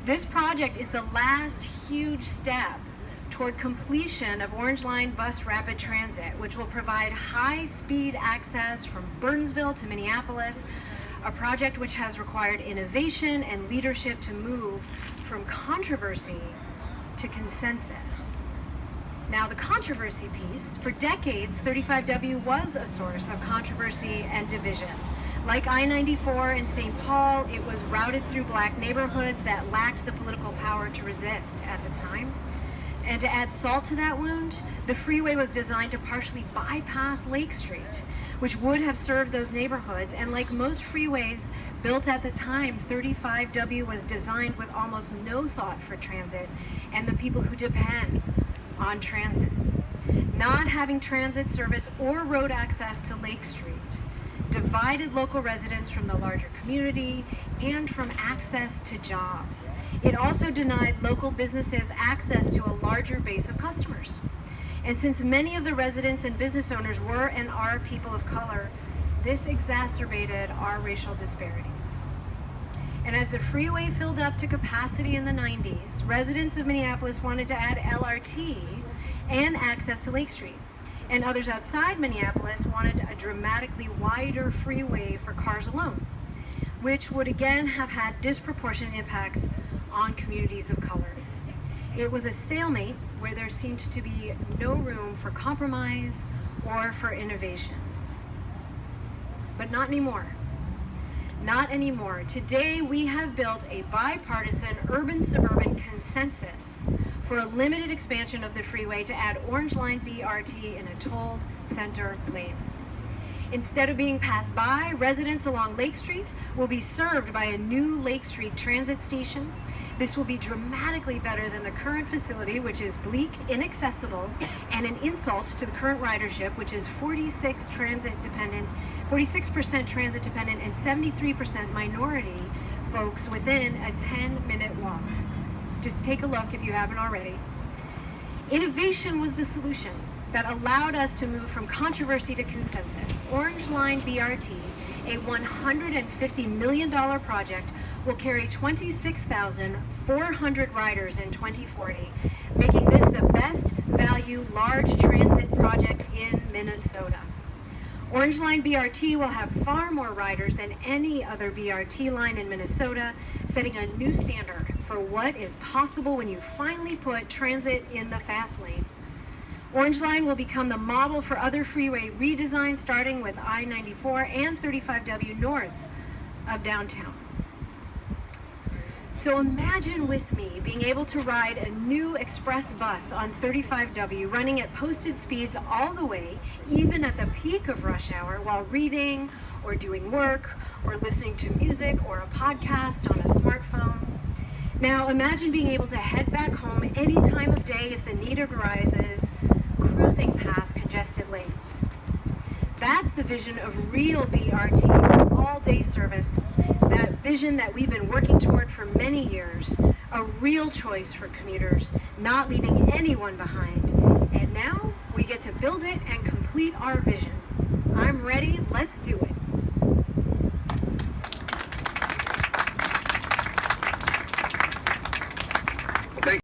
This project is the last huge step toward completion of Orange Line Bus Rapid Transit, which will provide high-speed access from Burnsville to Minneapolis, a project which has required innovation and leadership to move from controversy to consensus. Now, the controversy piece, for decades, 35W was a source of controversy and division. Like I-94 in St. Paul, it was routed through black neighborhoods that lacked the political power to resist at the time. And to add salt to that wound, the freeway was designed to partially bypass Lake Street, which would have served those neighborhoods. And like most freeways built at the time, 35W was designed with almost no thought for transit and the people who depend on transit. Not having transit service or road access to Lake Street divided local residents from the larger community and from access to jobs. It also denied local businesses access to a larger base of customers. And since many of the residents and business owners were and are people of color, this exacerbated our racial disparities. And as the freeway filled up to capacity in the 90s, residents of Minneapolis wanted to add LRT and access to Lake Street. And others outside Minneapolis wanted a dramatically wider freeway for cars alone, which would again have had disproportionate impacts on communities of color. It was a stalemate where there seemed to be no room for compromise or for innovation. But not anymore. Not anymore. Today we have built a bipartisan urban-suburban consensus for a limited expansion of the freeway to add Orange Line BRT in a tolled center lane. Instead of being passed by, residents along Lake Street will be served by a new Lake Street transit station. This will be dramatically better than the current facility, which is bleak, inaccessible, and an insult to the current ridership, which is 46% transit dependent, and 73% minority folks within a 10-minute walk. Just take a look if you haven't already. Innovation was the solution that allowed us to move from controversy to consensus. Orange Line BRT, a $150 million project, will carry 26,400 riders in 2040, making this the best value large transit project in Minnesota. Orange Line BRT will have far more riders than any other BRT line in Minnesota, setting a new standard for what is possible when you finally put transit in the fast lane. Orange Line will become the model for other freeway redesigns, starting with I-94 and 35W north of downtown. So imagine with me being able to ride a new express bus on 35W running at posted speeds all the way, even at the peak of rush hour, while reading or doing work or listening to music or a podcast on a smartphone. Now imagine being able to head back home any time of day if the need arises, cruising past congested lanes. That's the vision of real BRT, all-day service, that vision that we've been working toward for many years, a real choice for commuters, not leaving anyone behind. And now we get to build it and complete our vision. I'm ready, let's do it.